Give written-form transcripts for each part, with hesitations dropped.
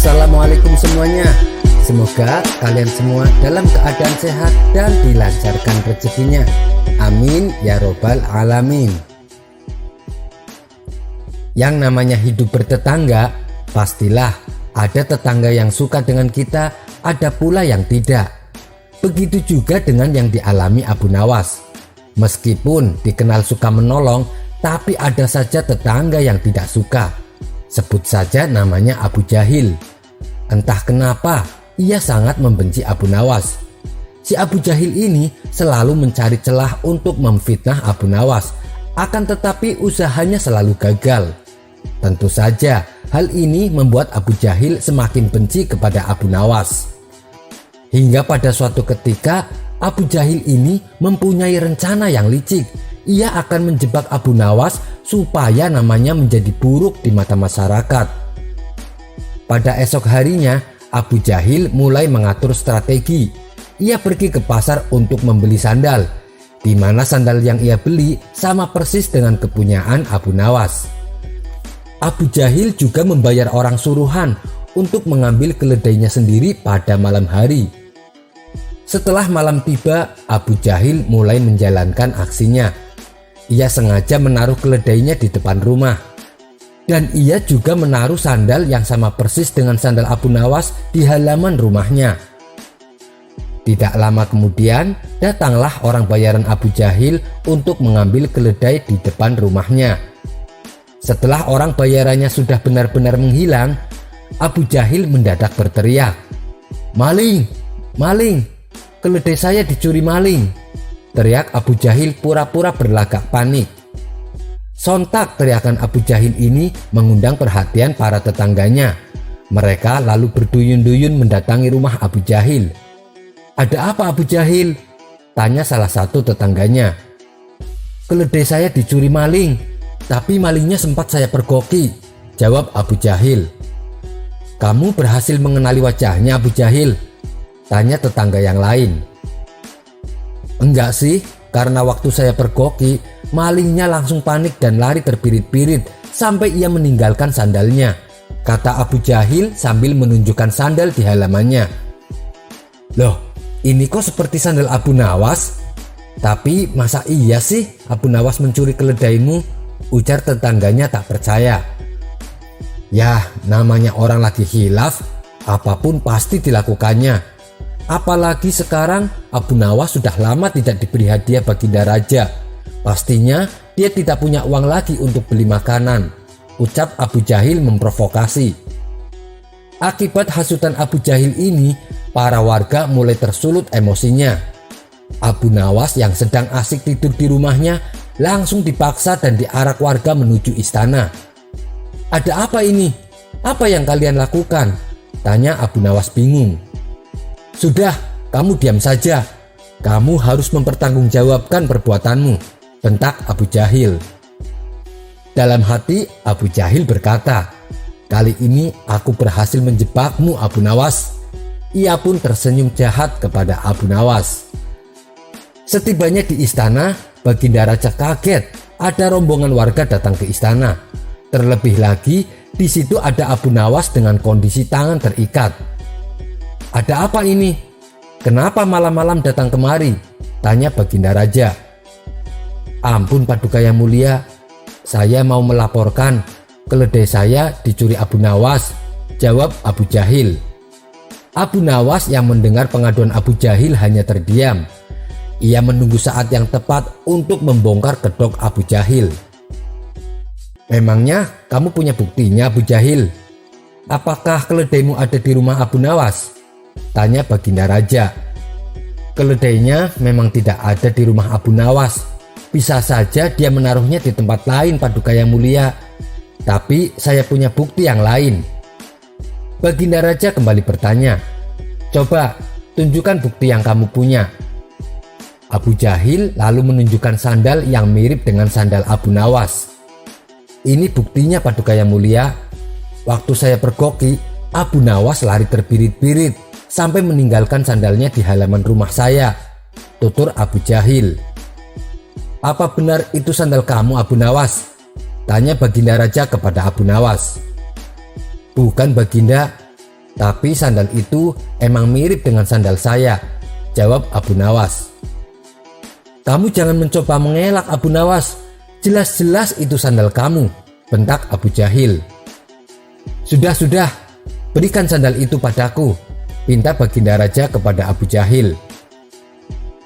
Assalamualaikum semuanya. Semoga kalian semua dalam keadaan sehat dan dilancarkan rezekinya. Amin ya robbal alamin. Yang namanya hidup bertetangga, pastilah ada tetangga yang suka dengan kita, ada pula yang tidak. Begitu juga dengan yang dialami Abu Nawas. Meskipun dikenal suka menolong, tapi ada saja tetangga yang tidak suka. Sebut saja namanya Abu Jahil. Entah kenapa ia sangat membenci Abu Nawas. Si Abu Jahil ini selalu mencari celah untuk memfitnah Abu Nawas, akan tetapi usahanya selalu gagal. Tentu saja hal ini membuat Abu Jahil semakin benci kepada Abu Nawas. Hingga pada suatu ketika Abu Jahil ini mempunyai rencana yang licik. Ia akan menjebak Abu Nawas supaya namanya menjadi buruk di mata masyarakat. Pada esok harinya Abu Jahil mulai mengatur strategi. Ia pergi ke pasar untuk membeli sandal, di mana sandal yang ia beli sama persis dengan kepunyaan Abu Nawas. Abu Jahil juga membayar orang suruhan untuk mengambil keledainya sendiri pada malam hari. Setelah malam tiba, Abu Jahil mulai menjalankan aksinya. Ia sengaja menaruh keledainya di depan rumah. Dan ia juga menaruh sandal yang sama persis dengan sandal Abu Nawas di halaman rumahnya. Tidak lama kemudian, datanglah orang bayaran Abu Jahil untuk mengambil keledai di depan rumahnya. Setelah orang bayarannya sudah benar-benar menghilang, Abu Jahil mendadak berteriak, "Maling! Maling! Keledai saya dicuri maling!" Teriak Abu Jahil pura-pura berlagak panik. Sontak teriakan Abu Jahil ini mengundang perhatian para tetangganya. Mereka lalu berduyun-duyun mendatangi rumah Abu Jahil. "Ada apa Abu Jahil?" tanya salah satu tetangganya. "Keledai saya dicuri maling, tapi malingnya sempat saya pergoki," jawab Abu Jahil. "Kamu berhasil mengenali wajahnya Abu Jahil?" tanya tetangga yang lain. "Enggak sih, karena waktu saya pergoki, malingnya langsung panik dan lari terbirit-birit sampai ia meninggalkan sandalnya," kata Abu Jahil sambil menunjukkan sandal di halamannya. "Loh, ini kok seperti sandal Abu Nawas? Tapi masa iya sih Abu Nawas mencuri keledaimu?" ujar tetangganya tak percaya. "Yah, namanya orang lagi khilaf, apapun pasti dilakukannya. Apalagi sekarang Abu Nawas sudah lama tidak diberi hadiah baginda raja. Pastinya dia tidak punya uang lagi untuk beli makanan," ucap Abu Jahil memprovokasi. Akibat hasutan Abu Jahil ini, para warga mulai tersulut emosinya. Abu Nawas yang sedang asik tidur di rumahnya langsung dipaksa dan diarak warga menuju istana. "Ada apa ini? Apa yang kalian lakukan?" tanya Abu Nawas bingung. "Sudah, kamu diam saja. Kamu harus mempertanggungjawabkan perbuatanmu," bentak Abu Jahil. Dalam hati Abu Jahil berkata, "Kali ini aku berhasil menjebakmu Abu Nawas." Ia pun tersenyum jahat kepada Abu Nawas. Setibanya di istana, baginda raja kaget ada rombongan warga datang ke istana. Terlebih lagi di situ ada Abu Nawas dengan kondisi tangan terikat. "Ada apa ini? Kenapa malam-malam datang kemari?" tanya baginda raja. "Ampun Paduka yang mulia, saya mau melaporkan keledai saya dicuri Abu Nawas," jawab Abu Jahil. Abu Nawas yang mendengar pengaduan Abu Jahil hanya terdiam. Ia menunggu saat yang tepat untuk membongkar kedok Abu Jahil. "Memangnya kamu punya buktinya Abu Jahil? Apakah keledaimu ada di rumah Abu Nawas?" tanya baginda raja. "Keledainya memang tidak ada di rumah Abu Nawas. Bisa saja dia menaruhnya di tempat lain Paduka yang mulia. Tapi saya punya bukti yang lain." Baginda raja kembali bertanya, "Coba tunjukkan bukti yang kamu punya." Abu Jahil lalu menunjukkan sandal yang mirip dengan sandal Abu Nawas. "Ini buktinya Paduka yang mulia. Waktu saya pergoki, Abu Nawas lari terbirit-birit sampai meninggalkan sandalnya di halaman rumah saya," tutur Abu Jahil. "Apa benar itu sandal kamu Abu Nawas?" tanya baginda raja kepada Abu Nawas. "Bukan Baginda, Tapi sandal itu emang mirip dengan sandal saya, jawab Abu Nawas. Kamu jangan mencoba mengelak Abu Nawas, jelas-jelas itu sandal kamu, bentak Abu Jahil. Sudah, berikan sandal itu padaku, pinta Baginda Raja kepada Abu Jahil.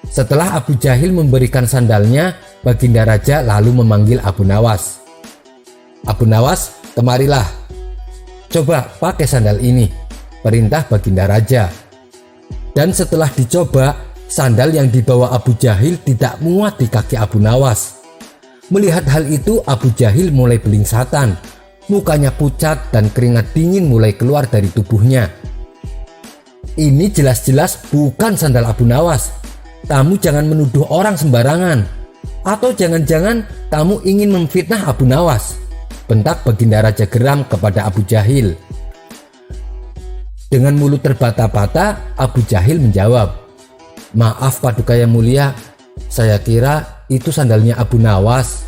Setelah Abu Jahil memberikan sandalnya, Baginda Raja lalu memanggil Abu Nawas. Abu Nawas, kemarilah. Coba pakai sandal ini, perintah Baginda Raja. Dan setelah dicoba, sandal yang dibawa Abu Jahil tidak muat di kaki Abu Nawas. Melihat hal itu, Abu Jahil mulai belingsatan. Mukanya pucat dan keringat dingin mulai keluar dari tubuhnya. Ini jelas-jelas bukan sandal Abu Nawas. Kamu jangan menuduh orang sembarangan. Atau jangan-jangan kamu ingin memfitnah Abu Nawas, bentak Baginda Raja geram kepada Abu Jahil. Dengan mulut terbata-bata, Abu Jahil menjawab, "Maaf Paduka yang mulia, saya kira itu sandalnya Abu Nawas."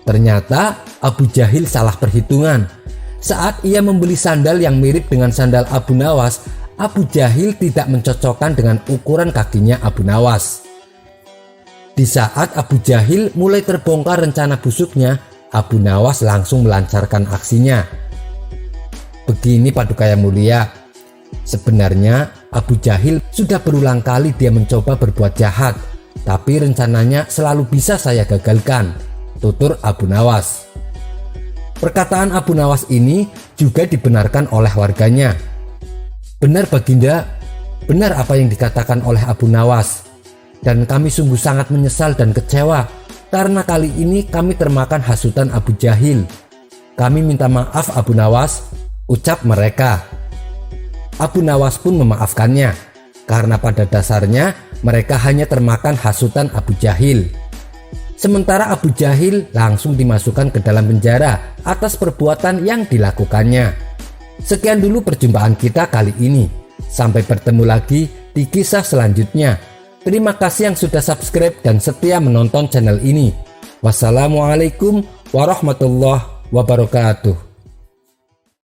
Ternyata Abu Jahil salah perhitungan. Saat ia membeli sandal yang mirip dengan sandal Abu Nawas, Abu Jahil tidak mencocokkan dengan ukuran kakinya Abu Nawas. Di saat Abu Jahil mulai terbongkar rencana busuknya, Abu Nawas langsung melancarkan aksinya. Begini Paduka yang mulia, sebenarnya Abu Jahil sudah berulang kali dia mencoba berbuat jahat, tapi rencananya selalu bisa saya gagalkan, tutur Abu Nawas. Perkataan Abu Nawas ini juga dibenarkan oleh warganya. Benar Baginda, benar apa yang dikatakan oleh Abu Nawas. Dan kami sungguh sangat menyesal dan kecewa karena kali ini kami termakan hasutan Abu Jahil. Kami minta maaf Abu Nawas, ucap mereka. Abu Nawas pun memaafkannya karena pada dasarnya mereka hanya termakan hasutan Abu Jahil. Sementara Abu Jahil langsung dimasukkan ke dalam penjara atas perbuatan yang dilakukannya. Sekian dulu perjumpaan kita kali ini. Sampai bertemu lagi di kisah selanjutnya. Terima kasih yang sudah subscribe dan setia menonton channel ini. Wassalamualaikum warahmatullahi wabarakatuh.